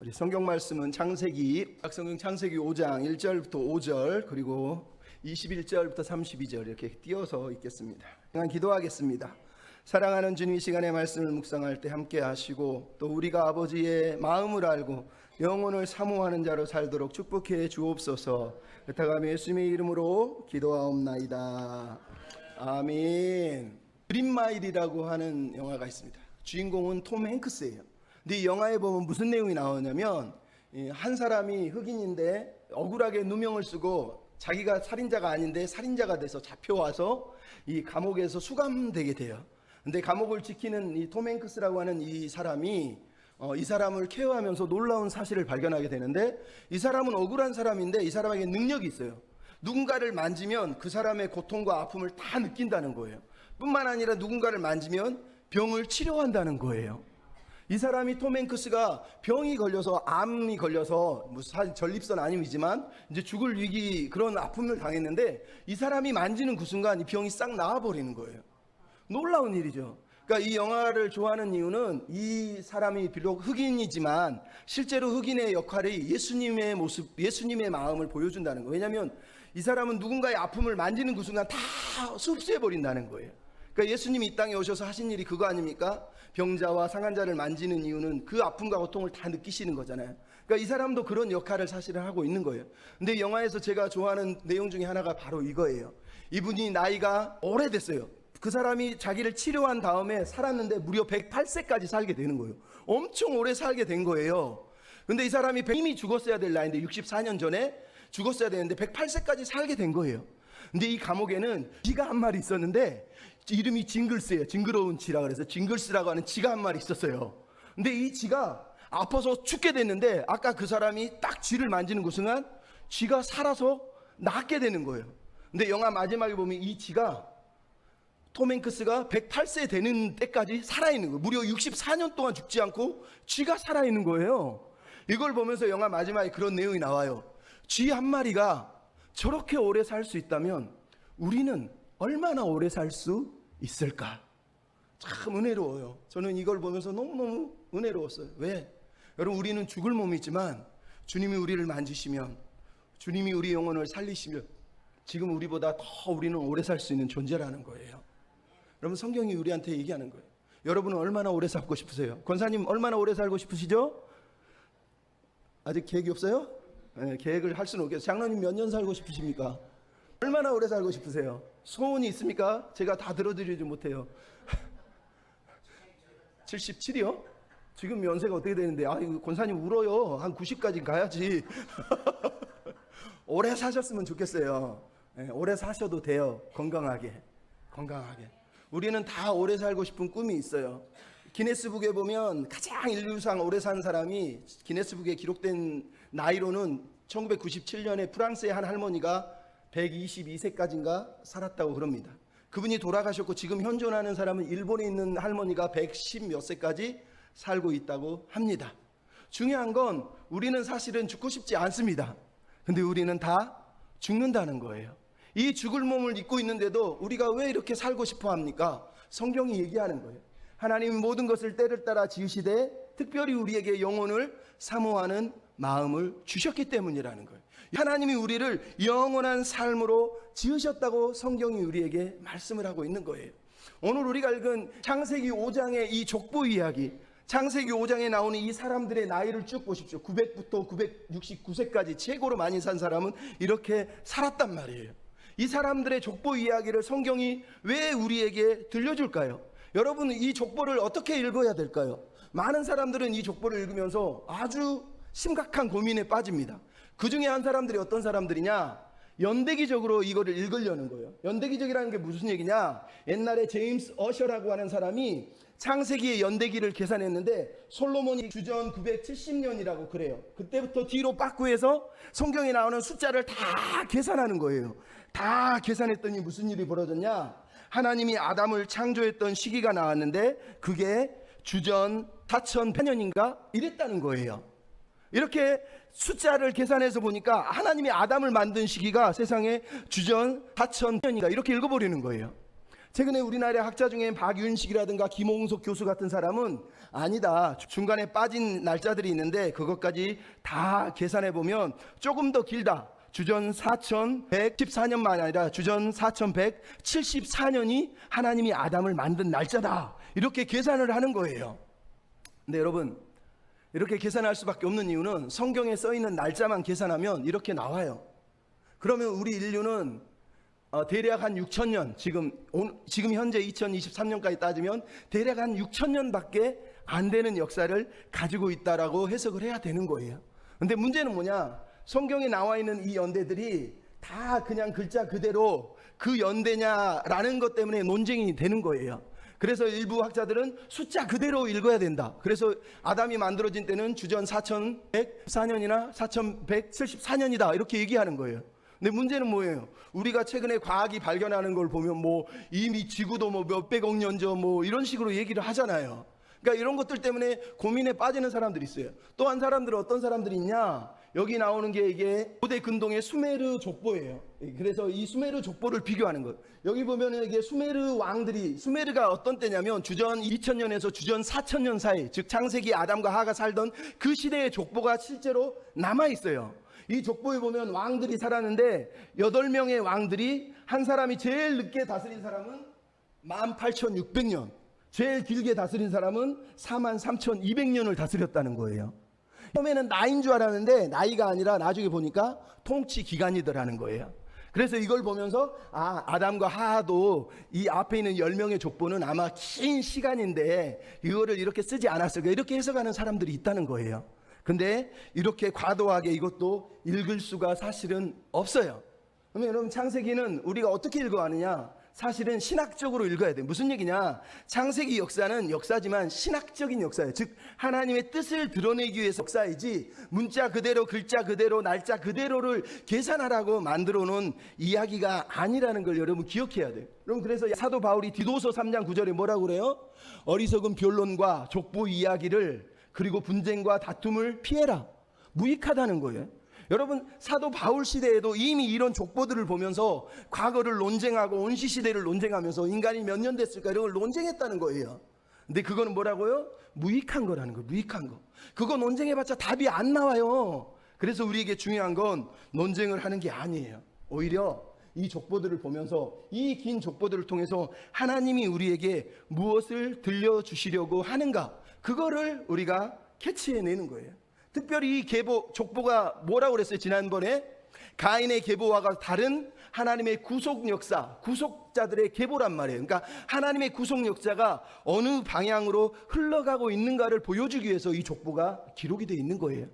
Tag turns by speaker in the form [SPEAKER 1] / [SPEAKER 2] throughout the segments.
[SPEAKER 1] 우리 성경 말씀은 성경 창세기 5장 1절부터 5절 그리고 21절부터 32절 이렇게 띄어서 읽겠습니다. 기도하겠습니다. 사랑하는 주님, 이 시간에 말씀을 묵상할 때 함께 하시고 또 우리가 아버지의 마음을 알고 영혼을 사모하는 자로 살도록 축복해 주옵소서. 부탁하며 예수님의 이름으로 기도하옵나이다. 아멘. 그린마일이라고 하는 영화가 있습니다. 주인공은 톰 행크스예요. 근데 이 영화에 보면 무슨 내용이 나오냐면 한 사람이 흑인인데 억울하게 누명을 쓰고 자기가 살인자가 아닌데 살인자가 돼서 잡혀와서 이 감옥에서 수감되게 돼요. 근데 감옥을 지키는 이 톰 행크스라고 하는 이 사람이 이 사람을 케어하면서 놀라운 사실을 발견하게 되는데, 이 사람은 억울한 사람인데 이 사람에게 능력이 있어요. 누군가를 만지면 그 사람의 고통과 아픔을 다 느낀다는 거예요. 뿐만 아니라 누군가를 만지면 병을 치료한다는 거예요. 이 사람이 톰 행크스가 병이 걸려서 암이 걸려서 사실 전립선 암이지만 이제 죽을 위기 그런 아픔을 당했는데, 이 사람이 만지는 그 순간 이 병이 싹 나아버리는 거예요. 놀라운 일이죠. 그러니까 이 영화를 좋아하는 이유는 이 사람이 비록 흑인이지만 실제로 흑인의 역할이 예수님의 모습, 예수님의 마음을 보여준다는 거예요. 왜냐하면 이 사람은 누군가의 아픔을 만지는 그 순간 다 흡수해버린다는 거예요. 그러니까 예수님이 이 땅에 오셔서 하신 일이 그거 아닙니까? 병자와 상한 자를 만지는 이유는 그 아픔과 고통을 다 느끼시는 거잖아요. 그러니까 이 사람도 그런 역할을 사실은 하고 있는 거예요. 근데 이 영화에서 제가 좋아하는 내용 중에 하나가 바로 이거예요. 이분이 나이가 오래됐어요. 그 사람이 자기를 치료한 다음에 살았는데 무려 108세까지 살게 되는 거예요. 엄청 오래 살게 된 거예요. 근데 이 사람이 이미 죽었어야 될 나이인데 64년 전에 죽었어야 되는데 108세까지 살게 된 거예요. 근데 이 감옥에는 쥐가 한 마리 있었는데 이름이 징글스예요. 징그러운 쥐라 그래서 징글스라고 하는 쥐가 한 마리 있었어요. 근데 이 쥐가 아파서 죽게 됐는데 아까 그 사람이 딱 쥐를 만지는 그 순간 쥐가 살아서 낫게 되는 거예요. 근데 영화 마지막에 보면 이 쥐가 톰 행크스가 108세 되는 때까지 살아있는 거예요. 무려 64년 동안 죽지 않고 쥐가 살아있는 거예요. 이걸 보면서 영화 마지막에 그런 내용이 나와요. 쥐 한 마리가 저렇게 오래 살 수 있다면 우리는 얼마나 오래 살 수 있을까? 참 은혜로워요. 저는 이걸 보면서 너무너무 은혜로웠어요. 왜? 여러분, 우리는 죽을 몸이지만 주님이 우리를 만지시면, 주님이 우리 영혼을 살리시면 지금 우리보다 더 우리는 오래 살 수 있는 존재라는 거예요. 여러분, 성경이 우리한테 얘기하는 거예요. 여러분은 얼마나 오래 살고 싶으세요? 권사님 얼마나 오래 살고 싶으시죠? 아직 계획이 없어요? 네, 계획을 할 수는 없겠어요. 장로님 몇 년 살고 싶으십니까? 얼마나 오래 살고 싶으세요? 소원이 있습니까? 제가 다 들어드리지 못해요. 77이요? 지금 연세가 어떻게 되는데? 이거 권사님 울어요. 한 90까지 가야지. 오래 사셨으면 좋겠어요. 네, 오래 사셔도 돼요. 건강하게. 우리는 다 오래 살고 싶은 꿈이 있어요. 기네스북에 보면 가장 인류상 오래 산 사람이 기네스북에 기록된 나이로는 1997년에 프랑스의 한 할머니가 122세까지인가 살았다고 그럽니다. 그분이 돌아가셨고 지금 현존하는 사람은 일본에 있는 할머니가 110 몇 세까지 살고 있다고 합니다. 중요한 건 우리는 사실은 죽고 싶지 않습니다. 근데 우리는 다 죽는다는 거예요. 이 죽을 몸을 입고 있는데도 우리가 왜 이렇게 살고 싶어 합니까? 성경이 얘기하는 거예요. 하나님은 모든 것을 때를 따라 지으시되 특별히 우리에게 영혼을 사모하는 마음을 주셨기 때문이라는 거예요. 하나님이 우리를 영원한 삶으로 지으셨다고 성경이 우리에게 말씀을 하고 있는 거예요. 오늘 우리가 읽은 창세기 5장의 이 족보 이야기, 창세기 5장에 나오는 이 사람들의 나이를 쭉 보십시오. 900부터 969세까지 최고로 많이 산 사람은 이렇게 살았단 말이에요. 이 사람들의 족보 이야기를 성경이 왜 우리에게 들려줄까요? 여러분, 이 족보를 어떻게 읽어야 될까요? 많은 사람들은 이 족보를 읽으면서 아주 심각한 고민에 빠집니다. 그 중에 한 사람들이 어떤 사람들이냐? 연대기적으로 이거를 읽으려는 거예요. 연대기적이라는 게 무슨 얘기냐? 옛날에 제임스 어셔라고 하는 사람이 창세기의 연대기를 계산했는데 솔로몬이 주전 970년이라고 그래요. 그때부터 뒤로 빠꾸해서 성경에 나오는 숫자를 다 계산하는 거예요. 다 계산했더니 무슨 일이 벌어졌냐? 하나님이 아담을 창조했던 시기가 나왔는데 그게 주전 4800년인가 이랬다는 거예요. 이렇게 숫자를 계산해서 보니까 하나님이 아담을 만든 시기가 세상에 주전 4000년인가 이렇게 읽어버리는 거예요. 최근에 우리나라의 학자 중에 박윤식이라든가 김홍석 교수 같은 사람은 아니다, 중간에 빠진 날짜들이 있는데 그것까지 다 계산해 보면 조금 더 길다, 주전 4114년만 아니라 주전 4174년이 하나님이 아담을 만든 날짜다, 이렇게 계산을 하는 거예요. 근데 여러분, 이렇게 계산할 수밖에 없는 이유는 성경에 써 있는 날짜만 계산하면 이렇게 나와요. 그러면 우리 인류는 대략 한 6천년, 지금 현재 2023년까지 따지면 대략 한 6천년밖에 안 되는 역사를 가지고 있다라고 해석을 해야 되는 거예요. 근데 문제는 뭐냐, 성경에 나와 있는 이 연대들이 다 그냥 글자 그대로 그 연대냐라는 것 때문에 논쟁이 되는 거예요. 그래서 일부 학자들은 숫자 그대로 읽어야 된다. 그래서 아담이 만들어진 때는 주전 4114년이나 4174년이다 이렇게 얘기하는 거예요. 근데 문제는 뭐예요? 우리가 최근에 과학이 발견하는 걸 보면 뭐 이미 지구도 뭐 몇백억 년 전 뭐 이런 식으로 얘기를 하잖아요. 그러니까 이런 것들 때문에 고민에 빠지는 사람들이 있어요. 또 한 사람들은 어떤 사람들이 있냐, 여기 나오는 게 이게 고대 근동의 수메르 족보예요. 그래서 이 수메르 족보를 비교하는 거예요. 여기 보면은 이게 수메르 왕들이, 수메르가 어떤 때냐면 주전 2000년에서 주전 4000년 사이, 즉 창세기 아담과 하가 살던 그 시대의 족보가 실제로 남아 있어요. 이 족보에 보면 왕들이 살았는데 8명의 왕들이, 한 사람이 제일 늦게 다스린 사람은 18,600년, 제일 길게 다스린 사람은 43,200년을 다스렸다는 거예요. 처음에는 나이인 줄 알았는데 나이가 아니라 나중에 보니까 통치 기간이더라는 거예요. 그래서 이걸 보면서 아담과 하하도 이 앞에 있는 10명의 족보는 아마 긴 시간인데 이거를 이렇게 쓰지 않았을까, 이렇게 해석하는 사람들이 있다는 거예요. 근데 이렇게 과도하게 이것도 읽을 수가 사실은 없어요. 그러면 여러분, 창세기는 우리가 어떻게 읽어가느냐, 사실은 신학적으로 읽어야 돼요. 무슨 얘기냐, 창세기 역사는 역사지만 신학적인 역사예요. 즉 하나님의 뜻을 드러내기 위해서 역사이지 문자 그대로 글자 그대로 날짜 그대로를 계산하라고 만들어 놓은 이야기가 아니라는 걸 여러분 기억해야 돼요. 여러분, 그래서 사도 바울이 디도서 3장 9절에 뭐라고 그래요? 어리석은 변론과 족보 이야기를, 그리고 분쟁과 다툼을 피해라. 무익하다는 거예요. 여러분, 사도 바울 시대에도 이미 이런 족보들을 보면서 과거를 논쟁하고 원시시대를 논쟁하면서 인간이 몇 년 됐을까 이런 걸 논쟁했다는 거예요. 근데 그거는 뭐라고요? 무익한 거라는 거예요. 무익한 거. 그거 논쟁해봤자 답이 안 나와요. 그래서 우리에게 중요한 건 논쟁을 하는 게 아니에요. 오히려 이 족보들을 보면서, 이 긴 족보들을 통해서 하나님이 우리에게 무엇을 들려주시려고 하는가, 그거를 우리가 캐치해내는 거예요. 특별히 이 족보가 뭐라고 그랬어요? 지난번에 가인의 계보와 다른 하나님의 구속 역사, 구속자들의 계보란 말이에요. 그러니까 하나님의 구속 역사가 어느 방향으로 흘러가고 있는가를 보여주기 위해서 이 족보가 기록이 되어 있는 거예요.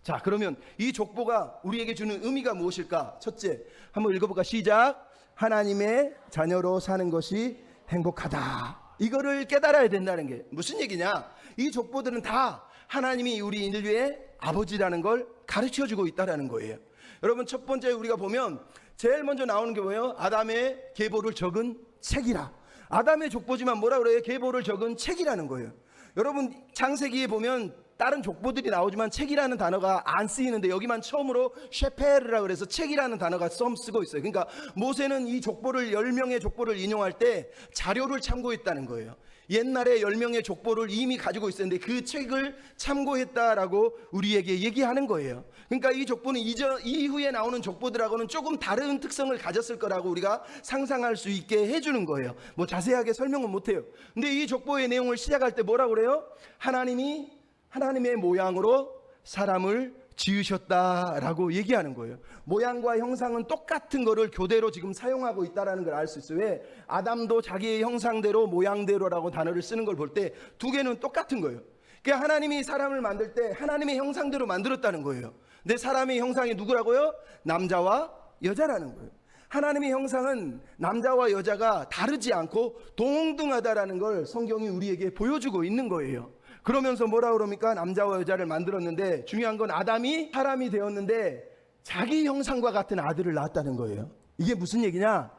[SPEAKER 1] 자, 그러면 이 족보가 우리에게 주는 의미가 무엇일까? 첫째, 한번 읽어볼까? 시작. 하나님의 자녀로 사는 것이 행복하다. 이거를 깨달아야 된다는 게 무슨 얘기냐? 이 족보들은 다 하나님이 우리 인류의 아버지라는 걸 가르쳐주고 있다는 거예요. 여러분, 첫 번째 우리가 보면 제일 먼저 나오는 게 뭐예요? 아담의 계보를 적은 책이라. 아담의 족보지만 뭐라 그래요? 계보를 적은 책이라는 거예요. 여러분, 창세기에 보면 다른 족보들이 나오지만 책이라는 단어가 안 쓰이는데 여기만 처음으로 셰페르라 그래서 책이라는 단어가 쓰고 있어요. 그러니까 모세는 이 족보를, 10명의 족보를 인용할 때 자료를 참고했다는 거예요. 옛날에 10명의 족보를 이미 가지고 있었는데 그 책을 참고했다라고 우리에게 얘기하는 거예요. 그러니까 이 족보는 이후에 나오는 족보들하고는 조금 다른 특성을 가졌을 거라고 우리가 상상할 수 있게 해주는 거예요. 뭐 자세하게 설명은 못해요. 근데 이 족보의 내용을 시작할 때 뭐라고 그래요? 하나님이 하나님의 모양으로 사람을 지으셨다라고 얘기하는 거예요. 모양과 형상은 똑같은 거를 교대로 지금 사용하고 있다는 걸 알 수 있어요. 왜? 아담도 자기의 형상대로 모양대로라고 단어를 쓰는 걸 볼 때 두 개는 똑같은 거예요. 그러니까 하나님이 사람을 만들 때 하나님의 형상대로 만들었다는 거예요. 근데 사람의 형상이 누구라고요? 남자와 여자라는 거예요. 하나님의 형상은 남자와 여자가 다르지 않고 동등하다라는 걸 성경이 우리에게 보여주고 있는 거예요. 그러면서 뭐라 그럽니까? 남자와 여자를 만들었는데 중요한 건 아담이 사람이 되었는데 자기 형상과 같은 아들을 낳았다는 거예요. 이게 무슨 얘기냐?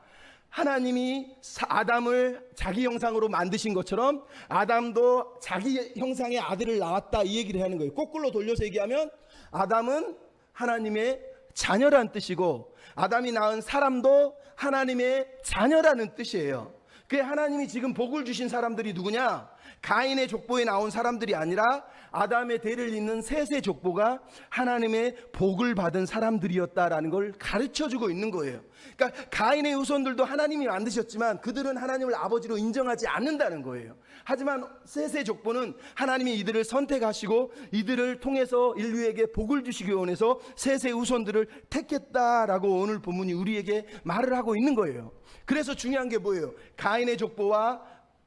[SPEAKER 1] 하나님이 아담을 자기 형상으로 만드신 것처럼 아담도 자기 형상의 아들을 낳았다, 이 얘기를 하는 거예요. 거꾸로 돌려서 얘기하면 아담은 하나님의 자녀란 뜻이고 아담이 낳은 사람도 하나님의 자녀라는 뜻이에요. 그 하나님이 지금 복을 주신 사람들이 누구냐? 가인의 족보에 나온 사람들이 아니라 아담의 대를 잇는 셋의 족보가 하나님의 복을 받은 사람들이었다라는 걸 가르쳐주고 있는 거예요. 그러니까 가인의 후손들도 하나님이 만드셨지만 그들은 하나님을 아버지로 인정하지 않는다는 거예요. 하지만 셋의 족보는 하나님이 이들을 선택하시고 이들을 통해서 인류에게 복을 주시기 원해서 셋의 후손들을 택했다라고 오늘 본문이 우리에게 말을 하고 있는 거예요. 그래서 중요한 게 뭐예요? 가인의 족보와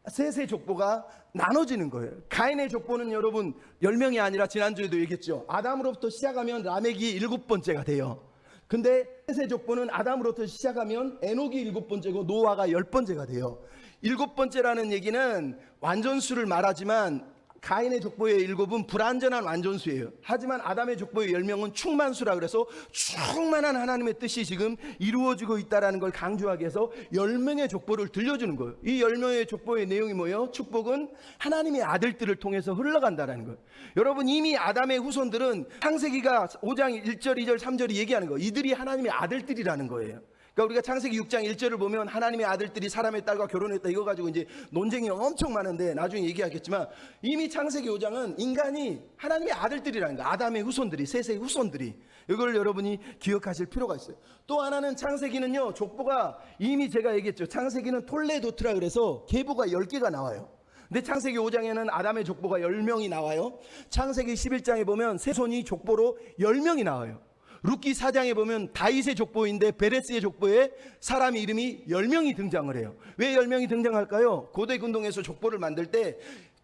[SPEAKER 1] 셋의 족보가 나눠지는 거예요. 가인의 족보는 여러분 10명이 아니라 지난주에도 얘기했죠. 아담으로부터 시작하면 라멕이 7번째가 돼요. 근데 셋의 족보는 아담으로부터 시작하면 에녹이 7번째고 노아가 10번째가 돼요. 7번째라는 얘기는 완전수를 말하지만 가인의 족보의 7은 불완전한 완전수예요. 하지만 아담의 족보의 10명은 충만수라 그래서 충만한 하나님의 뜻이 지금 이루어지고 있다는 걸 강조하기 위해서 10명의 족보를 들려주는 거예요. 이 10명의 족보의 내용이 뭐예요? 축복은 하나님의 아들들을 통해서 흘러간다는 거예요. 여러분, 이미 아담의 후손들은 창세기가 5장 1절 2절 3절이 얘기하는 거예요. 이들이 하나님의 아들들이라는 거예요. 그러니까 우리가 창세기 6장 1절을 보면 하나님의 아들들이 사람의 딸과 결혼했다 이거 가지고 이제 논쟁이 엄청 많은데 나중에 얘기하겠지만 이미 창세기 5장은 인간이 하나님의 아들들이라는 거예요. 아담의 후손들이, 셋의 후손들이. 이걸 여러분이 기억하실 필요가 있어요. 또 하나는 창세기는요, 족보가 이미 제가 얘기했죠. 창세기는 톨레도트라 그래서 계보가 10개가 나와요. 근데 창세기 5장에는 아담의 족보가 10명이 나와요. 창세기 11장에 보면 세손이 족보로 10명이 나와요. 룻기 4장에 보면 다윗의 족보인데 베레스의 족보에 사람 이름이 10명이 등장을 해요. 왜 10명이 등장할까요? 고대 군동에서 족보를 만들 때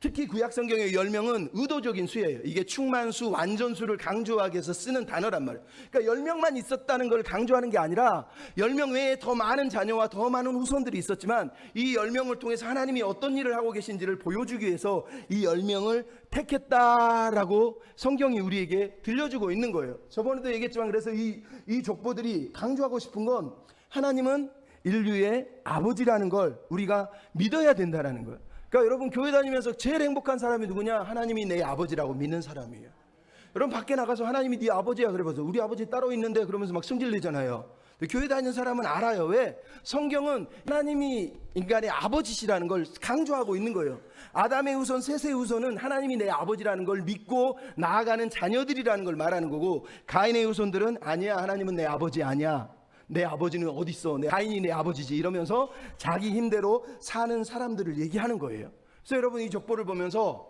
[SPEAKER 1] 특히 구약성경의 10명은 의도적인 수예요. 이게 충만수, 완전수를 강조하기 위해서 쓰는 단어란 말이에요. 그러니까 10명만 있었다는 걸 강조하는 게 아니라 10명 외에 더 많은 자녀와 더 많은 후손들이 있었지만 이 10명을 통해서 하나님이 어떤 일을 하고 계신지를 보여주기 위해서 이 10명을 택했다라고 성경이 우리에게 들려주고 있는 거예요. 저번에도 얘기했지만 그래서 이 족보들이 강조하고 싶은 건 하나님은 인류의 아버지라는 걸 우리가 믿어야 된다는 거예요. 그러니까 여러분, 교회 다니면서 제일 행복한 사람이 누구냐? 하나님이 내 아버지라고 믿는 사람이에요. 여러분, 밖에 나가서 하나님이 네 아버지야 그래봐서 우리 아버지 따로 있는데 그러면서 막 승질내잖아요. 교회 다니는 사람은 알아요. 왜? 성경은 하나님이 인간의 아버지시라는 걸 강조하고 있는 거예요. 아담의 후손, 셋의 후손은 하나님이 내 아버지라는 걸 믿고 나아가는 자녀들이라는 걸 말하는 거고, 가인의 후손들은 아니야, 하나님은 내 아버지 아니야, 내 아버지는 어디 있어, 가인이 내 아버지지, 이러면서 자기 힘대로 사는 사람들을 얘기하는 거예요. 그래서 여러분, 이 족보를 보면서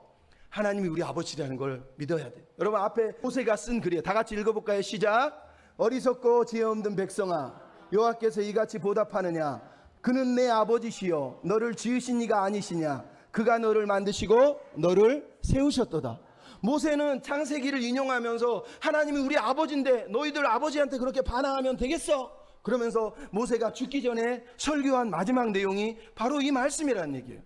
[SPEAKER 1] 하나님이 우리 아버지라는 걸 믿어야 돼요. 여러분, 앞에 모세가 쓴 글이에요. 다 같이 읽어볼까요? 시작. 어리석고 지혜 없는 백성아, 여호와께서 이같이 보답하느냐? 그는 내 아버지시여 너를 지으신 이가 아니시냐? 그가 너를 만드시고 너를 세우셨도다. 모세는 창세기를 인용하면서 하나님이 우리 아버지인데 너희들 아버지한테 그렇게 반항하면 되겠어? 그러면서 모세가 죽기 전에 설교한 마지막 내용이 바로 이 말씀이라는 얘기예요.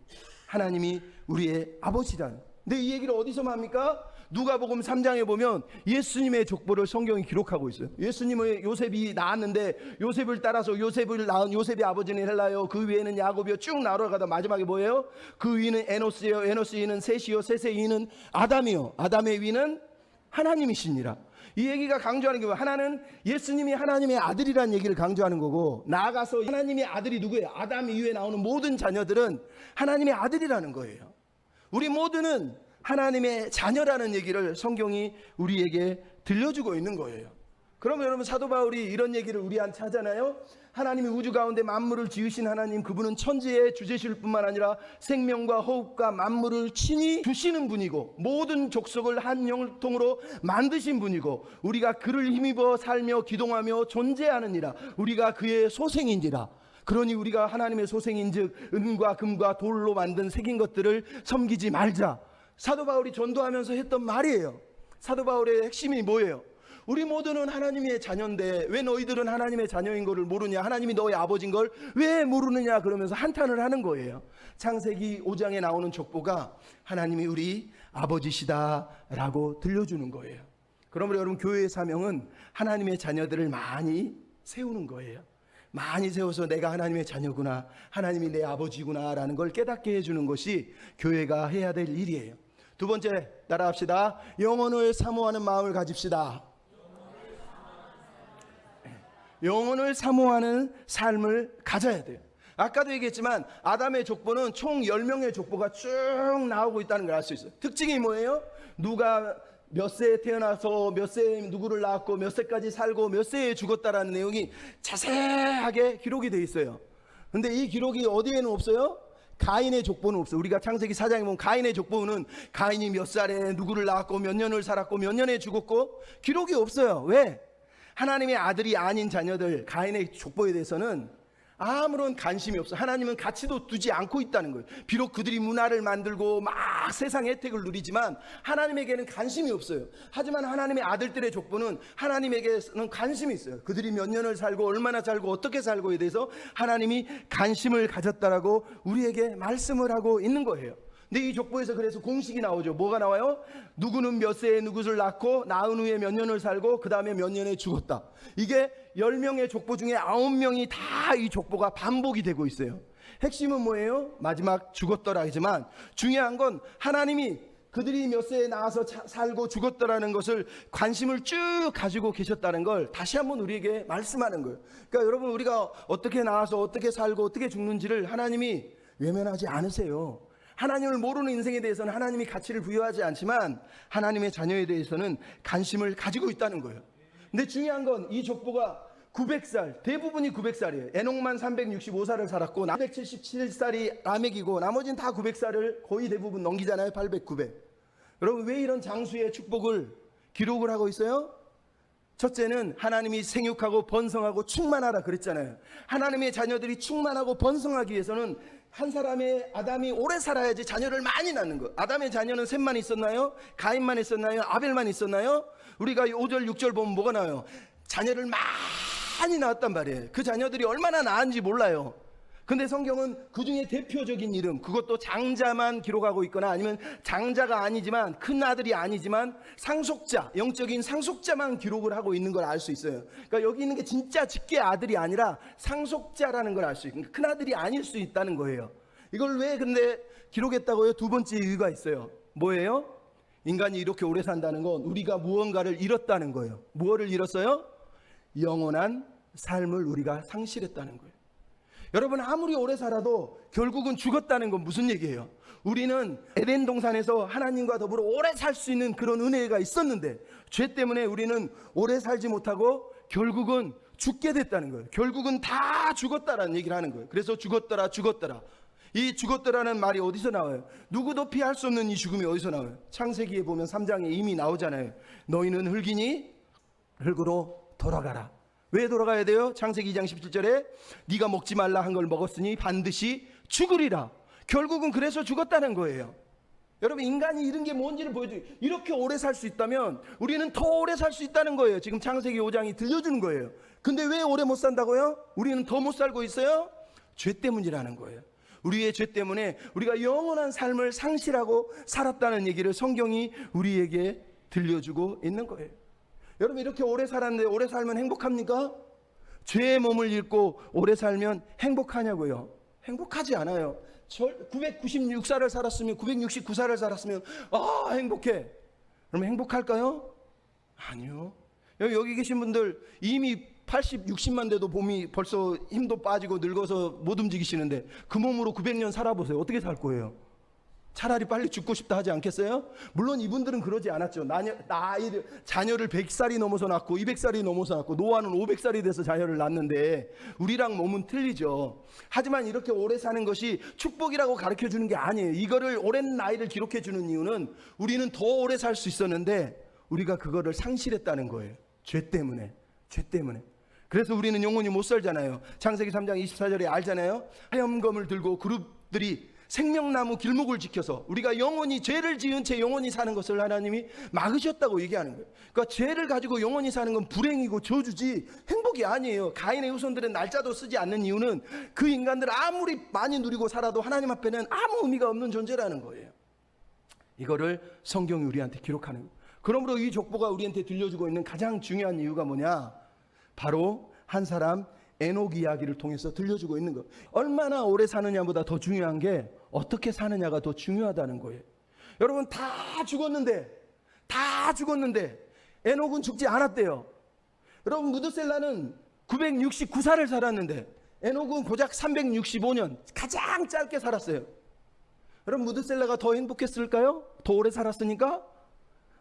[SPEAKER 1] 하나님이 우리의 아버지라는. 근데 이 얘기를 어디서 합니까? 누가복음 3장에 보면 예수님의 족보를 성경이 기록하고 있어요. 예수님의 요셉이 낳았는데 요셉을 따라서 요셉을 낳은 요셉의 아버지는 헬라요, 그 위에는 야곱이요, 쭉 나눠가다 마지막에 뭐예요? 그 위는 에노스요, 에노스 위는 셋이요, 셋의 위는 아담이요, 아담의 위는 하나님이시니라. 이 얘기가 강조하는 게 뭐예요? 하나는 예수님이 하나님의 아들이라는 얘기를 강조하는 거고, 나아가서 하나님의 아들이 누구예요? 아담 이후에 나오는 모든 자녀들은 하나님의 아들이라는 거예요. 우리 모두는 하나님의 자녀라는 얘기를 성경이 우리에게 들려주고 있는 거예요. 그러면 여러분, 사도 바울이 이런 얘기를 우리한테 하잖아요. 하나님이 우주 가운데 만물을 지으신 하나님, 그분은 천지의 주제실 뿐만 아니라 생명과 호흡과 만물을 친히 주시는 분이고 모든 족속을 한 형통으로 만드신 분이고 우리가 그를 힘입어 살며 기동하며 존재하느니라. 우리가 그의 소생인지라. 그러니 우리가 하나님의 소생인즉 은과 금과 돌로 만든 새긴 것들을 섬기지 말자. 사도 바울이 전도하면서 했던 말이에요. 사도 바울의 핵심이 뭐예요? 우리 모두는 하나님의 자녀인데 왜 너희들은 하나님의 자녀인 것을 모르냐? 하나님이 너의 아버지인 걸 왜 모르느냐? 그러면서 한탄을 하는 거예요. 창세기 5장에 나오는 족보가 하나님이 우리 아버지시다라고 들려주는 거예요. 그러므로 여러분, 교회의 사명은 하나님의 자녀들을 많이 세우는 거예요. 많이 세워서 내가 하나님의 자녀구나, 하나님이 내 아버지구나 라는 걸 깨닫게 해주는 것이 교회가 해야 될 일이에요. 두 번째, 따라합시다. 영혼을 사모하는 마음을 가집시다. 영혼을 사모하는 삶을 가져야 돼요. 아까도 얘기했지만 아담의 족보는 총 10명의 족보가 쭉 나오고 있다는 걸 알 수 있어요. 특징이 뭐예요? 누가 몇 세에 태어나서 몇 세에 누구를 낳았고 몇 세까지 살고 몇 세에 죽었다라는 내용이 자세하게 기록이 되어 있어요. 근데 이 기록이 어디에는 없어요? 가인의 족보는 없어요. 우리가 창세기 4장에 보면 가인의 족보는 가인이 몇 살에 누구를 낳았고 몇 년을 살았고 몇 년에 죽었고 기록이 없어요. 왜? 하나님의 아들이 아닌 자녀들 가인의 족보에 대해서는 아무런 관심이 없어. 하나님은 가치도 두지 않고 있다는 거예요. 비록 그들이 문화를 만들고 막 세상의 혜택을 누리지만 하나님에게는 관심이 없어요. 하지만 하나님의 아들들의 족보는 하나님에게는 관심이 있어요. 그들이 몇 년을 살고 얼마나 살고 어떻게 살고에 대해서 하나님이 관심을 가졌다라고 우리에게 말씀을 하고 있는 거예요. 근데 이 족보에서 그래서 공식이 나오죠. 뭐가 나와요? 누구는 몇 세에 누구를 낳고 낳은 후에 몇 년을 살고 그 다음에 몇 년에 죽었다. 이게 10명의 족보 중에 9명이 다 이 족보가 반복이 되고 있어요. 핵심은 뭐예요? 마지막 죽었더라 하지만 중요한 건 하나님이 그들이 몇 세에 나와서 살고 죽었더라는 것을 관심을 쭉 가지고 계셨다는 걸 다시 한번 우리에게 말씀하는 거예요. 그러니까 여러분 우리가 어떻게 나와서 어떻게 살고 어떻게 죽는지를 하나님이 외면하지 않으세요. 하나님을 모르는 인생에 대해서는 하나님이 가치를 부여하지 않지만 하나님의 자녀에 대해서는 관심을 가지고 있다는 거예요. 근데 중요한 건 이 족보가 900살, 대부분이 900살이에요. 에녹만 365살을 살았고 377살이 라멕이고 나머지는 다 900살을 거의 대부분 넘기잖아요. 800, 900. 여러분 왜 이런 장수의 축복을 기록을 하고 있어요? 첫째는 하나님이 생육하고 번성하고 충만하라 그랬잖아요. 하나님의 자녀들이 충만하고 번성하기 위해서는 한 사람의 아담이 오래 살아야지 자녀를 많이 낳는 거. 아담의 자녀는 셋만 있었나요? 가인만 있었나요? 아벨만 있었나요? 우리가 5절 6절 보면 뭐가 나와요? 자녀를 많이 낳았단 말이에요. 그 자녀들이 얼마나 낳은지 몰라요. 근데 성경은 그 중에 대표적인 이름, 그것도 장자만 기록하고 있거나 아니면 장자가 아니지만 큰 아들이 아니지만 상속자, 영적인 상속자만 기록을 하고 있는 걸 알 수 있어요. 그러니까 여기 있는 게 진짜 직계 아들이 아니라 상속자라는 걸 알 수 있어요. 그러니까 큰 아들이 아닐 수 있다는 거예요. 이걸 왜 근데 기록했다고요? 두 번째 이유가 있어요. 뭐예요? 인간이 이렇게 오래 산다는 건 우리가 무언가를 잃었다는 거예요. 무엇을 잃었어요? 영원한 삶을 우리가 상실했다는 거예요. 여러분 아무리 오래 살아도 결국은 죽었다는 건 무슨 얘기예요? 우리는 에덴 동산에서 하나님과 더불어 오래 살 수 있는 그런 은혜가 있었는데 죄 때문에 우리는 오래 살지 못하고 결국은 죽게 됐다는 거예요. 결국은 다 죽었다라는 얘기를 하는 거예요. 그래서 죽었더라 죽었더라. 이 죽었더라는 말이 어디서 나와요? 누구도 피할 수 없는 이 죽음이 어디서 나와요? 창세기에 보면 3장에 이미 나오잖아요. 너희는 흙이니 흙으로 돌아가라. 왜 돌아가야 돼요? 창세기 2장 17절에 네가 먹지 말라 한 걸 먹었으니 반드시 죽으리라. 결국은 그래서 죽었다는 거예요. 여러분 인간이 이런 게 뭔지를 보여줘요. 이렇게 오래 살 수 있다면 우리는 더 오래 살 수 있다는 거예요. 지금 창세기 5장이 들려주는 거예요. 근데 왜 오래 못 산다고요? 우리는 더 못 살고 있어요? 죄 때문이라는 거예요. 우리의 죄 때문에 우리가 영원한 삶을 상실하고 살았다는 얘기를 성경이 우리에게 들려주고 있는 거예요. 여러분 이렇게 오래 살았는데 오래 살면 행복합니까? 죄의 몸을 잃고 오래 살면 행복하냐고요? 행복하지 않아요. 996살을 살았으면 969살을 살았으면 행복해. 그러면 행복할까요? 아니요. 여기 계신 분들 이미 80, 60만 돼도 몸이 벌써 힘도 빠지고 늙어서 못 움직이시는데 그 몸으로 900년 살아보세요. 어떻게 살 거예요? 차라리 빨리 죽고 싶다 하지 않겠어요? 물론 이분들은 그러지 않았죠. 자녀를 100살이 넘어서 낳고 200살이 넘어서 낳고 노아는 500살이 돼서 자녀를 낳는데 우리랑 몸은 틀리죠. 하지만 이렇게 오래 사는 것이 축복이라고 가르쳐주는 게 아니에요. 이거를 오랜 나이를 기록해주는 이유는 우리는 더 오래 살 수 있었는데 우리가 그거를 상실했다는 거예요. 죄 때문에. 그래서 우리는 영원히 못 살잖아요. 창세기 3장 24절에 알잖아요. 화염검을 들고 그룹들이 생명나무 길목을 지켜서 우리가 영원히 죄를 지은 채 영원히 사는 것을 하나님이 막으셨다고 얘기하는 거예요. 그러니까 죄를 가지고 영원히 사는 건 불행이고 저주지 행복이 아니에요. 가인의 후손들은 날짜도 쓰지 않는 이유는 그 인간들 아무리 많이 누리고 살아도 하나님 앞에는 아무 의미가 없는 존재라는 거예요. 이거를 성경이 우리한테 기록하는 거예요. 그러므로 이 족보가 우리한테 들려주고 있는 가장 중요한 이유가 뭐냐? 바로 한 사람 에녹 이야기를 통해서 들려주고 있는 거. 얼마나 오래 사느냐보다 더 중요한 게 어떻게 사느냐가 더 중요하다는 거예요. 여러분 다 죽었는데 에녹은 죽지 않았대요. 여러분 무드셀라는 969살을 살았는데 에녹은 고작 365년 가장 짧게 살았어요. 여러분 무드셀라가 더 행복했을까요? 더 오래 살았으니까?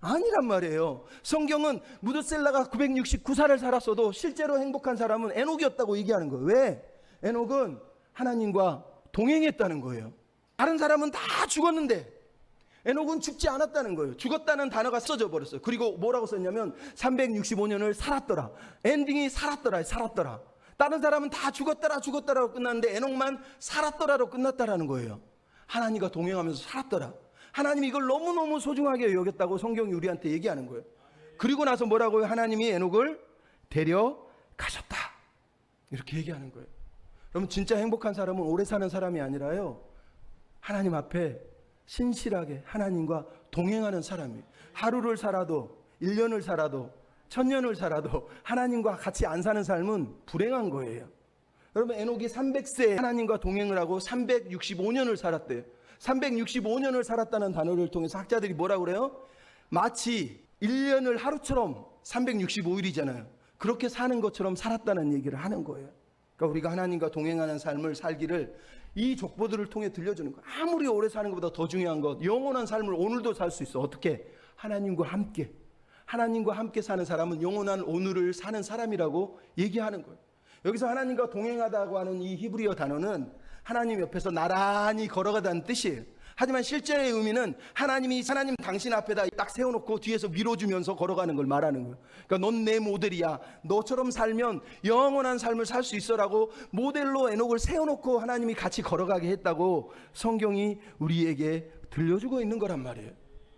[SPEAKER 1] 아니란 말이에요. 성경은 무드셀라가 969살을 살았어도 실제로 행복한 사람은 에녹이었다고 얘기하는 거예요. 왜? 에녹은 하나님과 동행했다는 거예요. 다른 사람은 다 죽었는데 에녹은 죽지 않았다는 거예요. 죽었다는 단어가 써져 버렸어요. 그리고 뭐라고 썼냐면 365년을 살았더라. 엔딩이 살았더라. 다른 사람은 다 죽었더라고 끝났는데 에녹만 살았더라로 끝났다라는 거예요. 하나님과 동행하면서 살았더라. 하나님이 이걸 너무너무 소중하게 여겼다고 성경이 우리한테 얘기하는 거예요. 그리고 나서 뭐라고요? 하나님이 에녹을 데려가셨다. 이렇게 얘기하는 거예요. 여러분 진짜 행복한 사람은 오래 사는 사람이 아니라요, 하나님 앞에 신실하게 하나님과 동행하는 사람이에요. 하루를 살아도 1년을 살아도 1000년을 살아도 하나님과 같이 안 사는 삶은 불행한 거예요. 여러분 에녹이 300세에 하나님과 동행을 하고 365년을 살았대요. 365년을 살았다는 단어를 통해서 학자들이 뭐라고 그래요? 마치 1년을 하루처럼 365일이잖아요. 그렇게 사는 것처럼 살았다는 얘기를 하는 거예요. 그러니까 우리가 하나님과 동행하는 삶을 살기를 이 족보들을 통해 들려주는 거예요. 아무리 오래 사는 것보다 더 중요한 것, 영원한 삶을 오늘도 살 수 있어. 어떻게? 하나님과 함께. 하나님과 함께 사는 사람은 영원한 오늘을 사는 사람이라고 얘기하는 거예요. 여기서 하나님과 동행하다고 하는 이 히브리어 단어는 하나님 옆에서 나란히 걸어가다는 뜻이에요. 하지만 실제의 의미는 하나님 당신 앞에다 딱 세워놓고 뒤에서 밀어주면서 걸어가는 걸 말하는 거예요. 그러니까 넌 내 모델이야. 너처럼 살면 영원한 삶을 살 수 있어라고 모델로 에녹을 세워놓고 하나님이 같이 걸어가게 했다고 성경이 우리에게 들려주고 있는 거란 말이에요.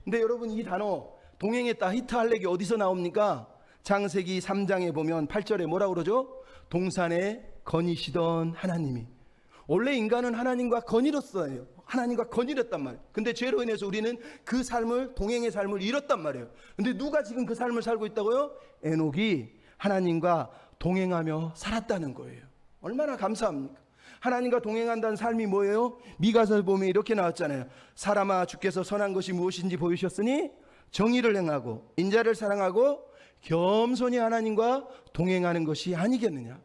[SPEAKER 1] 근데 여러분 이 단어 동행했다, 히트할렉이 어디서 나옵니까? 창세기 3장에 보면 8절에 뭐라고 그러죠? 동산에 거니시던 하나님이. 원래 인간은 하나님과 거닐었어요. 하나님과 거닐었단 말이에요. 근데 죄로 인해서 우리는 그 삶을, 동행의 삶을 잃었단 말이에요. 근데 누가 지금 그 삶을 살고 있다고요? 에녹이 하나님과 동행하며 살았다는 거예요. 얼마나 감사합니까? 하나님과 동행한다는 삶이 뭐예요? 미가서 보면 이렇게 나왔잖아요. 사람아, 주께서 선한 것이 무엇인지 보이셨으니 정의를 행하고 인자를 사랑하고 겸손히 하나님과 동행하는 것이 아니겠느냐.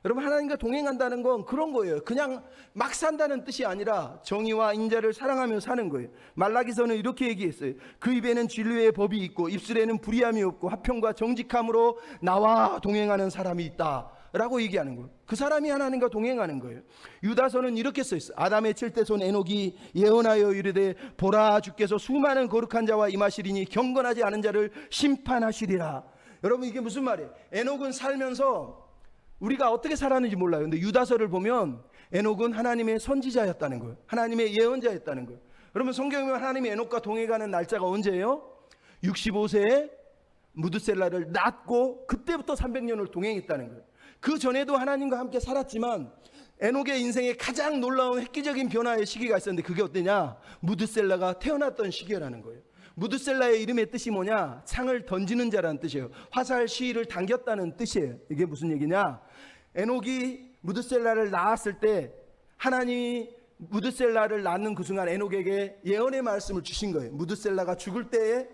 [SPEAKER 1] 여러분 하나님과 동행한다는 건 그런 거예요. 그냥 막 산다는 뜻이 아니라 정의와 인자를 사랑하며 사는 거예요. 말라기서는 이렇게 얘기했어요. 그 입에는 진리의 법이 있고 입술에는 불의함이 없고 화평과 정직함으로 나와 동행하는 사람이 있다 라고 얘기하는 거예요. 그 사람이 하나님과 동행하는 거예요. 유다서는 이렇게 써있어요. 아담의 7대손 에녹이 예언하여 이르되 보라, 주께서 수많은 거룩한 자와 임하시리니 경건하지 않은 자를 심판하시리라. 여러분 이게 무슨 말이에요? 에녹은 살면서 우리가 어떻게 살았는지 몰라요. 근데 유다서를 보면 에녹은 하나님의 선지자였다는 거예요. 하나님의 예언자였다는 거예요. 여러분 성경에 하나님이 에녹과 동행하는 날짜가 언제예요? 65세에 무드셀라를 낳고 그때부터 300년을 동행했다는 거예요. 그 전에도 하나님과 함께 살았지만 에녹의 인생에 가장 놀라운 획기적인 변화의 시기가 있었는데 그게 어때냐? 무드셀라가 태어났던 시기라는 거예요. 무드셀라의 이름의 뜻이 뭐냐? 창을 던지는 자라는 뜻이에요. 화살 시위를 당겼다는 뜻이에요. 이게 무슨 얘기냐? 에녹이 무드셀라를 낳았을 때 하나님이 무드셀라를 낳는 그 순간 에녹에게 예언의 말씀을 주신 거예요. 무드셀라가 죽을 때에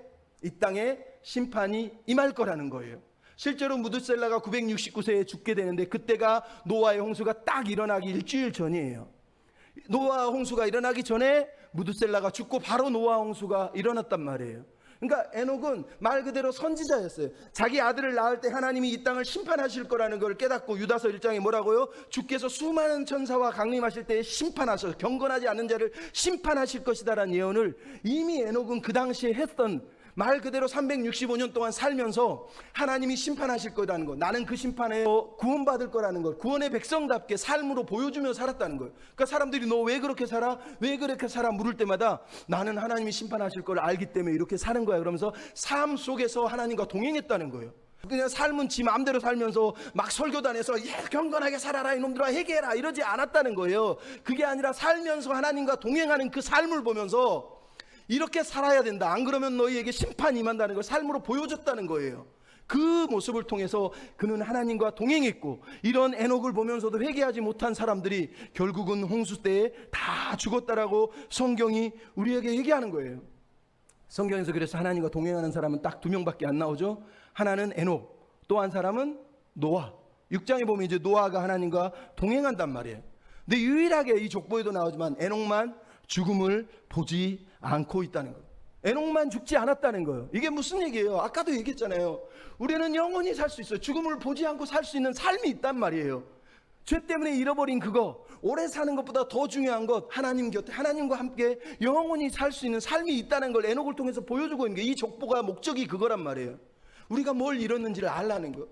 [SPEAKER 1] 이 땅에 심판이 임할 거라는 거예요. 실제로 무드셀라가 969세에 죽게 되는데 그때가 노아의 홍수가 딱 일어나기 일주일 전이에요. 노아 홍수가 일어나기 전에 무드셀라가 죽고 바로 노아 홍수가 일어났단 말이에요. 그러니까 에녹은 말 그대로 선지자였어요. 자기 아들을 낳을 때 하나님이 이 땅을 심판하실 거라는 걸 깨닫고 유다서 1장에 뭐라고요? 주께서 수많은 천사와 강림하실 때에 심판하셔서 경건하지 않는 자를 심판하실 것이다라는 예언을 이미 에녹은 그 당시에 했던, 말 그대로 365년 동안 살면서 하나님이 심판하실 거라는 거, 나는 그 심판에 구원받을 거라는 걸 구원의 백성답게 삶으로 보여주며 살았다는 거예요. 그러니까 사람들이 너 왜 그렇게 살아? 왜 그렇게 살아? 물을 때마다 나는 하나님이 심판하실 걸 알기 때문에 이렇게 사는 거야. 그러면서 삶 속에서 하나님과 동행했다는 거예요. 그냥 삶은 지 마음대로 살면서 막 설교단에서 경건하게 살아라 이놈들아 회개해라 이러지 않았다는 거예요. 그게 아니라 살면서 하나님과 동행하는 그 삶을 보면서 이렇게 살아야 된다, 안 그러면 너희에게 심판이 임한다는 걸 삶으로 보여줬다는 거예요. 그 모습을 통해서 그는 하나님과 동행했고, 이런 에녹을 보면서도 회개하지 못한 사람들이 결국은 홍수 때에 다 죽었다라고 성경이 우리에게 얘기하는 거예요. 성경에서 그래서 하나님과 동행하는 사람은 딱 2명밖에 안 나오죠. 하나는 에녹, 또 한 사람은 노아. 6장에 보면 이제 노아가 하나님과 동행한단 말이에요. 근데 유일하게 이 족보에도 나오지만 에녹만 죽음을 보지 않고 있다는 거예요. 에녹만 죽지 않았다는 거예요. 이게 무슨 얘기예요? 아까도 얘기했잖아요. 우리는 영원히 살 수 있어요. 죽음을 보지 않고 살 수 있는 삶이 있단 말이에요. 죄 때문에 잃어버린 그거, 오래 사는 것보다 더 중요한 것, 하나님 곁에 하나님과 함께 영원히 살 수 있는 삶이 있다는 걸 에녹을 통해서 보여주고 있는 게, 이 족보가 목적이 그거란 말이에요. 우리가 뭘 잃었는지를 알라는 거.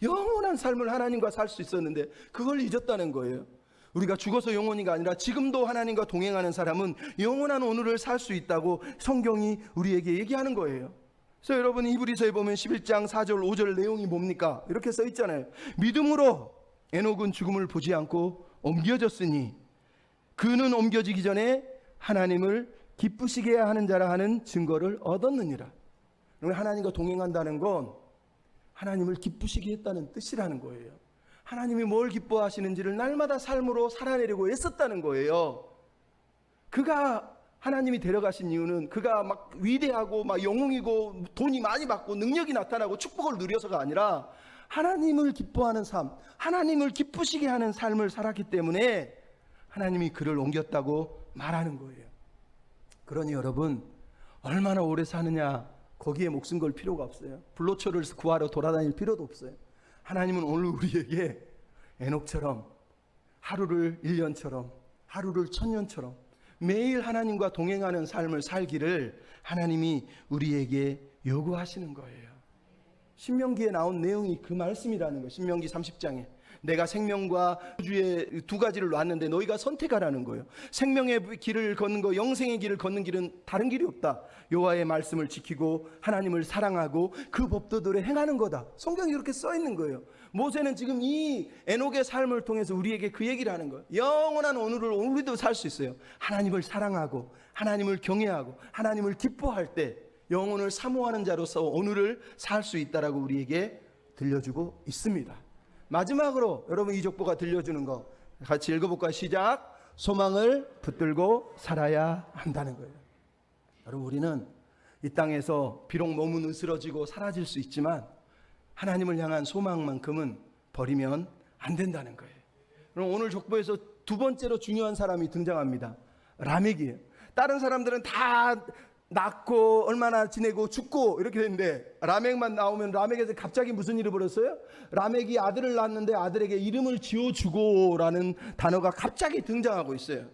[SPEAKER 1] 영원한 삶을 하나님과 살 수 있었는데 그걸 잊었다는 거예요. 우리가 죽어서 영원히가 아니라 지금도 하나님과 동행하는 사람은 영원한 오늘을 살 수 있다고 성경이 우리에게 얘기하는 거예요. 그래서 여러분, 히브리서에 보면 11장 4절 5절 내용이 뭡니까? 이렇게 써 있잖아요. 믿음으로 에녹은 죽음을 보지 않고 옮겨졌으니 그는 옮겨지기 전에 하나님을 기쁘시게 하는 자라 하는 증거를 얻었느니라. 하나님과 동행한다는 건 하나님을 기쁘시게 했다는 뜻이라는 거예요. 하나님이 뭘 기뻐하시는지를 날마다 삶으로 살아내려고 애썼다는 거예요. 그가 하나님이 데려가신 이유는 그가 막 위대하고 막 영웅이고 돈이 많이 받고 능력이 나타나고 축복을 누려서가 아니라 하나님을 기뻐하는 삶, 하나님을 기쁘시게 하는 삶을 살았기 때문에 하나님이 그를 옮겼다고 말하는 거예요. 그러니 여러분, 얼마나 오래 사느냐 거기에 목숨 걸 필요가 없어요. 불로초를 구하러 돌아다닐 필요도 없어요. 하나님은 오늘 우리에게 에녹처럼 하루를 1년처럼, 하루를 1000년처럼 매일 하나님과 동행하는 삶을 살기를 하나님이 우리에게 요구하시는 거예요. 신명기에 나온 내용이 그 말씀이라는 거예요. 신명기 30장에 내가 생명과 저주의 두 가지를 놨는데 너희가 선택하라는 거예요. 생명의 길을 걷는 거, 영생의 길을 걷는 길은 다른 길이 없다. 여호와의 말씀을 지키고 하나님을 사랑하고 그 법도들에 행하는 거다. 성경이 이렇게 써 있는 거예요. 모세는 지금 이 에녹의 삶을 통해서 우리에게 그 얘기를 하는 거예요. 영원한 오늘을 우리도 살 수 있어요. 하나님을 사랑하고 하나님을 경외하고 하나님을 기뻐할 때 영혼을 사모하는 자로서 오늘을 살 수 있다라고 우리에게 들려주고 있습니다. 마지막으로 여러분, 이 족보가 들려주는 거 같이 읽어볼까요? 시작. 소망을 붙들고 살아야 한다는 거예요. 여러분, 우리는 이 땅에서 비록 몸은 으스러지고 사라질 수 있지만 하나님을 향한 소망만큼은 버리면 안 된다는 거예요. 그럼 오늘 족보에서 두 번째로 중요한 사람이 등장합니다. 라멕이에요. 다른 사람들은 다 낳고 얼마나 지내고 죽고 이렇게 되는데 라멕만 나오면 라멕에서 갑자기 무슨 일이 벌었어요? 라멕이 아들을 낳았는데 아들에게 이름을 지어주고라는 단어가 갑자기 등장하고 있어요.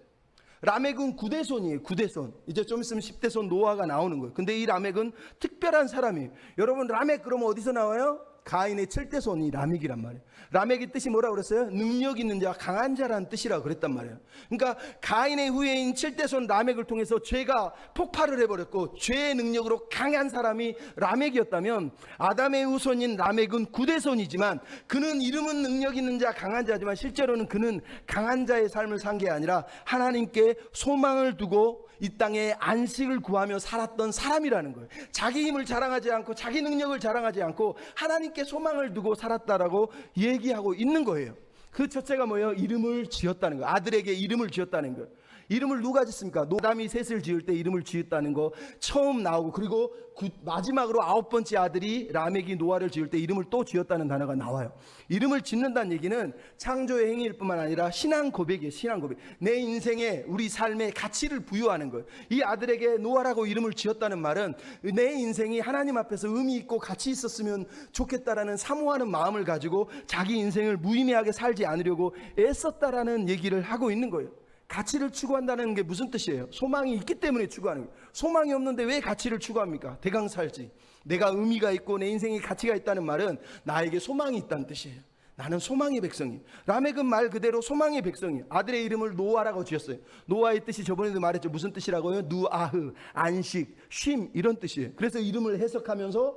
[SPEAKER 1] 라멕은 9대손이에요. 9대손. 이제 좀 있으면 10대손 노아가 나오는 거예요. 근데 이 라멕은 특별한 사람이에요. 여러분, 라멕 그러면 어디서 나와요? 가인의 7대손이 라멕이란 말이에요. 라멕의 뜻이 뭐라고 그랬어요? 능력 있는 자, 강한 자라는 뜻이라고 그랬단 말이에요. 그러니까 가인의 후예인 7대손 라멕을 통해서 죄가 폭발을 해버렸고 죄의 능력으로 강한 사람이 라멕이었다면 아담의 후손인 라멕은 9대손이지만 그는 이름은 능력 있는 자, 강한 자지만 실제로는 그는 강한 자의 삶을 산 게 아니라 하나님께 소망을 두고 이 땅에 안식을 구하며 살았던 사람이라는 거예요. 자기 힘을 자랑하지 않고 자기 능력을 자랑하지 않고 하나님께 소망을 두고 살았다라고 얘기하고 있는 거예요. 그 첫째가 뭐예요? 이름을 지었다는 거예요. 아들에게 이름을 지었다는 거예요. 이름을 누가 짓습니까? 아담이 셋을 지을 때 이름을 지었다는 거 처음 나오고, 그리고 마지막으로 9번째 아들이 라멕이 노아를 지을 때 이름을 또 지었다는 단어가 나와요. 이름을 짓는다는 얘기는 창조의 행위일 뿐만 아니라 신앙 고백이에요. 신앙 고백. 내 인생에, 우리 삶에 가치를 부여하는 거예요. 이 아들에게 노아라고 이름을 지었다는 말은 내 인생이 하나님 앞에서 의미 있고 가치 있었으면 좋겠다라는 사모하는 마음을 가지고 자기 인생을 무의미하게 살지 않으려고 애썼다라는 얘기를 하고 있는 거예요. 가치를 추구한다는 게 무슨 뜻이에요? 소망이 있기 때문에 추구하는 거예요. 소망이 없는데 왜 가치를 추구합니까? 대강 살지. 내가 의미가 있고 내 인생에 가치가 있다는 말은 나에게 소망이 있다는 뜻이에요. 나는 소망의 백성이에요. 라멕은 말 그대로 소망의 백성이에요. 아들의 이름을 노아라고 지었어요. 노아의 뜻이 저번에도 말했죠. 무슨 뜻이라고요? 누아흐, 안식, 쉼, 이런 뜻이에요. 그래서 이름을 해석하면서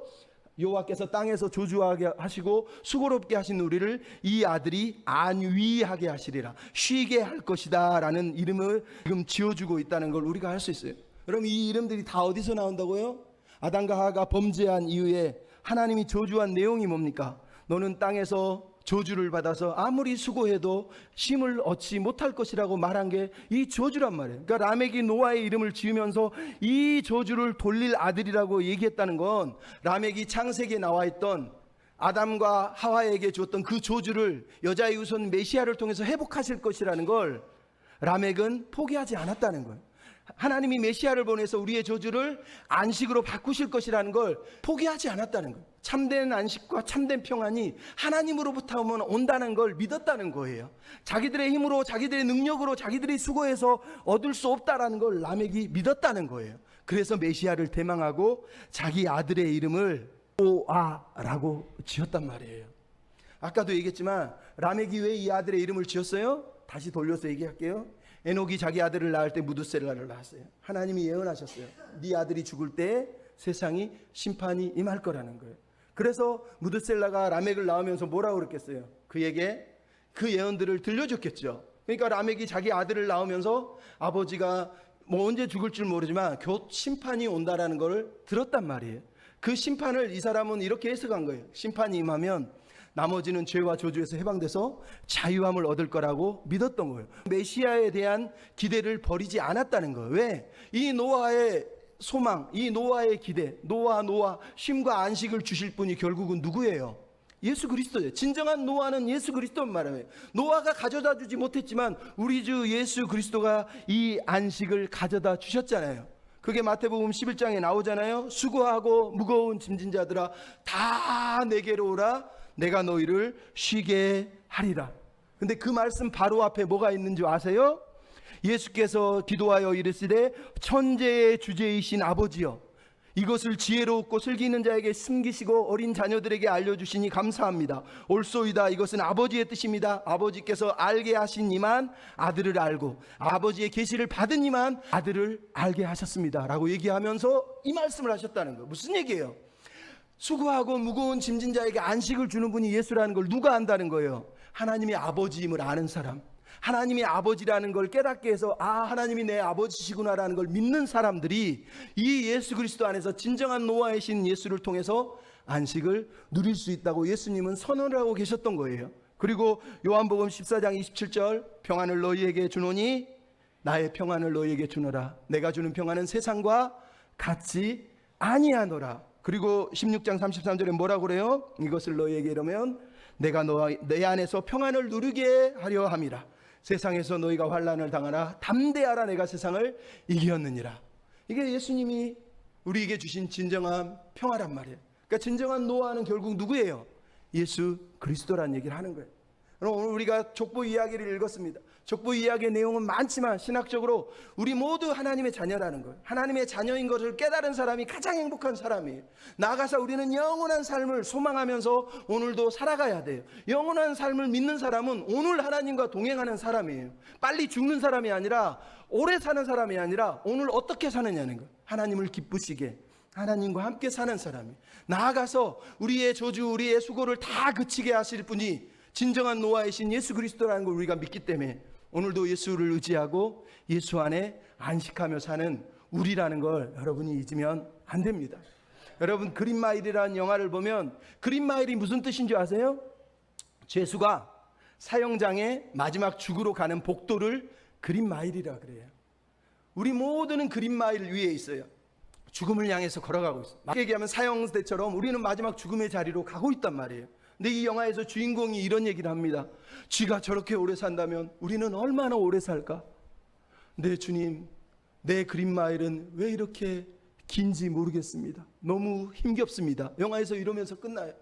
[SPEAKER 1] 여호와께서 땅에서 조주하게 하시고 수고롭게 하신 우리를 이 아들이 안위하게 하시리라, 쉬게 할 것이다 라는 이름을 지금 지어주고 있다는 걸 우리가 알 수 있어요. 여러분, 이 이름들이 다 어디서 나온다고요? 아담과 하와가 범죄한 이후에 하나님이 저주한 내용이 뭡니까? 너는 땅에서 저주를 받아서 아무리 수고해도 쉼을 얻지 못할 것이라고 말한 게 이 저주란 말이에요. 그러니까 라멕이 노아의 이름을 지으면서 이 저주를 돌릴 아들이라고 얘기했다는 건 라멕이 창세기에 나와 있던 아담과 하와에게 주었던 그 저주를 여자의 후손 메시아를 통해서 회복하실 것이라는 걸 라멕은 포기하지 않았다는 거예요. 하나님이 메시아를 보내서 우리의 저주를 안식으로 바꾸실 것이라는 걸 포기하지 않았다는 거예요. 참된 안식과 참된 평안이 하나님으로부터 온다는 걸 믿었다는 거예요. 자기들의 힘으로, 자기들의 능력으로, 자기들이 수고해서 얻을 수 없다라는 걸 라멕이 믿었다는 거예요. 그래서 메시아를 대망하고 자기 아들의 이름을 노아라고 지었단 말이에요. 아까도 얘기했지만 라멕이 왜 이 아들의 이름을 지었어요? 다시 돌려서 얘기할게요. 에녹이 자기 아들을 낳을 때 무드셀라를 낳았어요. 하나님이 예언하셨어요. 네 아들이 죽을 때 세상이 심판이 임할 거라는 거예요. 그래서 무드셀라가 라멕을 낳으면서 뭐라고 그랬겠어요? 그에게 그 예언들을 들려줬겠죠. 그러니까 라멕이 자기 아들을 낳으면서 아버지가 뭐 언제 죽을 줄 모르지만 곧 심판이 온다라는 걸 들었단 말이에요. 그 심판을 이 사람은 이렇게 해석한 거예요. 심판이 임하면 나머지는 죄와 저주에서 해방돼서 자유함을 얻을 거라고 믿었던 거예요. 메시아에 대한 기대를 버리지 않았다는 거예요. 왜? 이 노아의 소망, 이 노아의 기대, 노아 쉼과 안식을 주실 분이 결국은 누구예요? 예수 그리스도예요. 진정한 노아는 예수 그리스도 말이에요. 노아가 가져다 주지 못했지만 우리 주 예수 그리스도가 이 안식을 가져다 주셨잖아요. 그게 마태복음 11장에 나오잖아요. 수고하고 무거운 짐진 자들아 다 내게로 오라 내가 너희를 쉬게 하리라. 근데 그 말씀 바로 앞에 뭐가 있는 줄 아세요? 예수께서 기도하여 이르시되 천재의 주제이신 아버지여 이것을 지혜롭고 슬기는 자에게 숨기시고 어린 자녀들에게 알려주시니 감사합니다. 옳소이다. 이것은 아버지의 뜻입니다. 아버지께서 알게 하시니만 아들을 알고 아버지의 계시를 받으니만 아들을 알게 하셨습니다 라고 얘기하면서 이 말씀을 하셨다는 거예요. 무슨 얘기예요? 수고하고 무거운 짐진 자에게 안식을 주는 분이 예수라는 걸 누가 안다는 거예요? 하나님의 아버지임을 아는 사람, 하나님이 아버지라는 걸 깨닫게 해서 하나님이 내 아버지시구나라는 걸 믿는 사람들이 이 예수 그리스도 안에서 진정한 노아의 신 예수를 통해서 안식을 누릴 수 있다고 예수님은 선언을 하고 계셨던 거예요. 그리고 요한복음 14장 27절 평안을 너희에게 주노니 나의 평안을 너희에게 주노라. 내가 주는 평안은 세상과 같이 아니하노라. 그리고 16장 33절에 뭐라고 그래요? 이것을 너희에게 이르면 내가 내 안에서 평안을 누리게 하려 함이라. 세상에서 너희가 환난을 당하나 담대하라 내가 세상을 이기었느니라. 이게 예수님이 우리에게 주신 진정한 평화란 말이에요. 그러니까 진정한 노아는 결국 누구예요? 예수 그리스도라는 얘기를 하는 거예요. 오늘 우리가 족보 이야기를 읽었습니다. 족보 이야기의 내용은 많지만 신학적으로 우리 모두 하나님의 자녀라는 거예요. 하나님의 자녀인 것을 깨달은 사람이 가장 행복한 사람이에요. 나아가서 우리는 영원한 삶을 소망하면서 오늘도 살아가야 돼요. 영원한 삶을 믿는 사람은 오늘 하나님과 동행하는 사람이에요. 빨리 죽는 사람이 아니라 오래 사는 사람이 아니라 오늘 어떻게 사느냐는 거예요. 하나님을 기쁘시게 하나님과 함께 사는 사람이 나아가서 우리의 저주 우리의 수고를 다 그치게 하실 분이 진정한 노아의 신 예수 그리스도라는 걸 우리가 믿기 때문에 오늘도 예수를 의지하고 예수 안에 안식하며 사는 우리라는 걸 여러분이 잊으면 안 됩니다. 여러분 그린마일이라는 영화를 보면 그린마일이 무슨 뜻인 줄 아세요? 죄수가 사형장에 마지막 죽으러 가는 복도를 그린마일이라 그래요. 우리 모두는 그린마일 위에 있어요. 죽음을 향해서 걸어가고 있어요. 얘기하면 사형대처럼 우리는 마지막 죽음의 자리로 가고 있단 말이에요. 근데 이 영화에서 주인공이 이런 얘기를 합니다. 쥐가 저렇게 오래 산다면 우리는 얼마나 오래 살까? 네 주님, 내 그린마일은 왜 이렇게 긴지 모르겠습니다. 너무 힘겹습니다. 영화에서 이러면서 끝나요.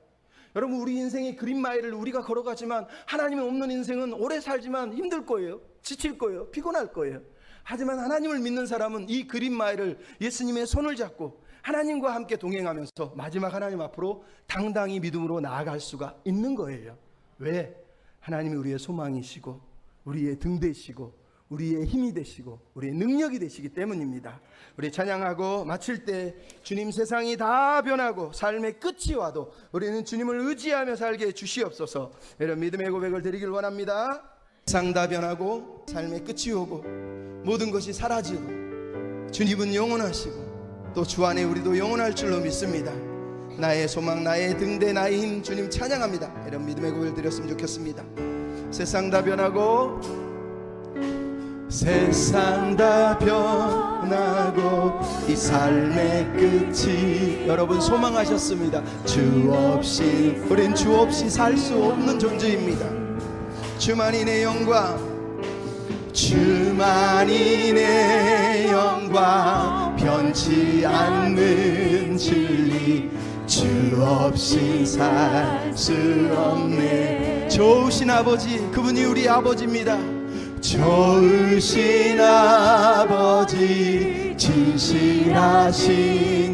[SPEAKER 1] 여러분 우리 인생의 그린마일을 우리가 걸어가지만 하나님이 없는 인생은 오래 살지만 힘들 거예요. 지칠 거예요. 피곤할 거예요. 하지만 하나님을 믿는 사람은 이 그린마일을 예수님의 손을 잡고 하나님과 함께 동행하면서 마지막 하나님 앞으로 당당히 믿음으로 나아갈 수가 있는 거예요. 왜? 하나님이 우리의 소망이시고 우리의 등 되시고 우리의 힘이 되시고 우리의 능력이 되시기 때문입니다. 우리 찬양하고 마칠 때 주님 세상이 다 변하고 삶의 끝이 와도 우리는 주님을 의지하며 살게 해 주시옵소서. 이런 믿음의 고백을 드리길 원합니다. 세상 다 변하고 삶의 끝이 오고 모든 것이 사라지고 주님은 영원하시고 또 주 안에 우리도 영원할 줄로 믿습니다. 나의 소망 나의 등대 나의 힘 주님 찬양합니다. 이런 믿음의 고백을 드렸으면 좋겠습니다. 세상 다 변하고 세상 다 변하고 이 삶의 끝이 여러분 소망하셨습니다. 주 없이 우린 주 없이 살 수 없는 존재입니다. 주만이 내 영광, 주만이 내 영광, 변치 않는 진리, 주 없이 살 수 없네. 좋으신 아버지, 그분이 우리 아버지입니다. 좋으신 아버지, 진실하신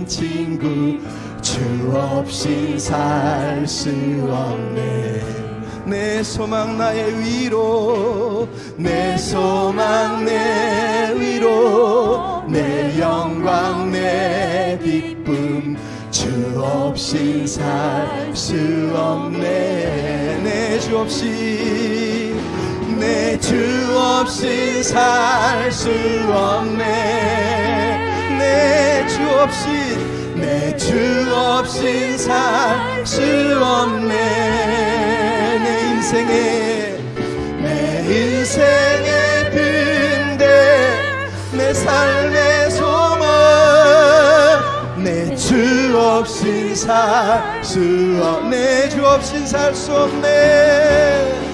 [SPEAKER 1] 친구, 주 없이 살 수 없네. 내 소망 나의 위로, 내 소망 내 위로, 내 영광 내 기쁨, 주 없이 살 수 없네. 내 주 없이, 내 주 없이 살 수 없네. 내 주 없이, 내 주 없이 살 수 없네. 내 인생의 빈대, 내 삶의 소망, 내 주 없이 살 수 없네. 내 주 없이 살 수 없네.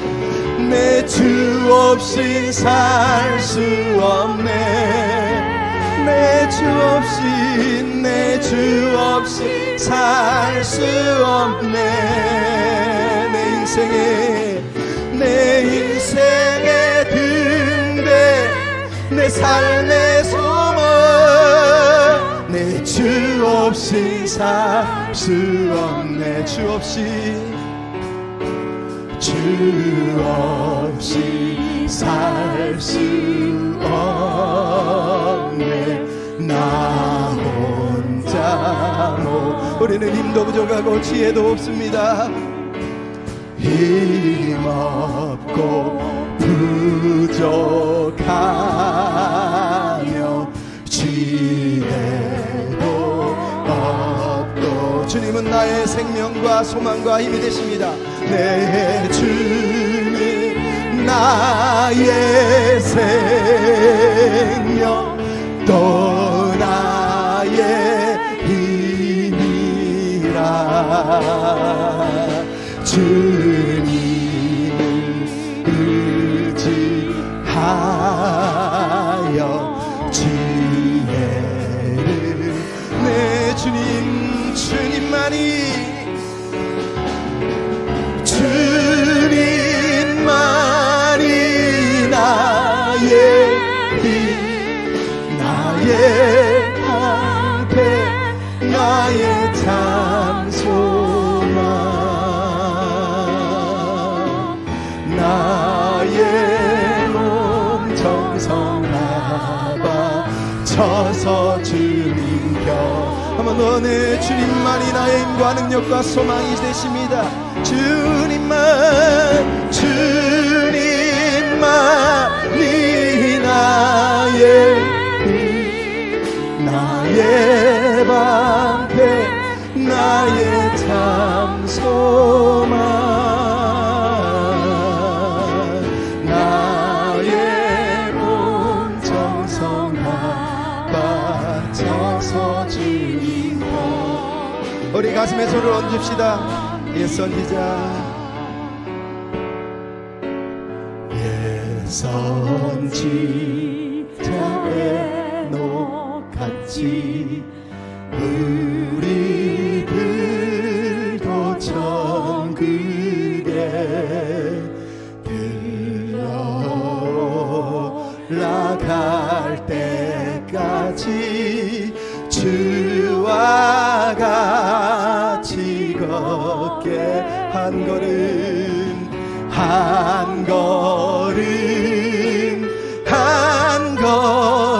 [SPEAKER 1] 내 주 없이 살 수 없네. 내 주 없이, 내 주 없이 살 수 없네. 내 인생의 등대, 내 삶의 소망, 내 주 없이 살 수 없네. 주 없이, 주 없이 살 수 없네. 나 혼자 우리는 힘도 부족하고 지혜도 없습니다. 힘없고 부족하며 지혜도 없고, 주님은 나의 생명과 소망과 힘이 되십니다. 내 주님 나의 생명 또 나의 힘이라. 주님을 의지하여 지혜를, 내 주님만이, 주님만이 나의 힘, 나의 방패, 나의 참 소망, 나의 몸 정성하바 쳐서 주님 겨. 한번 더, 내 주님만이 나의 힘과 능력과 소망이 되십니다. 주님만이 나의 힘, 나의 방패, 나의 참 소망, 나의 몸 정성하 바쳐서 주님 거. 우리 가슴에 손을 얹읍시다. 옛 선지자, 선지자의 녹같이 우리들도 천국에 들어갈 때까지 주와 같이 걷게 한 걸음 한 걸음 한 걸음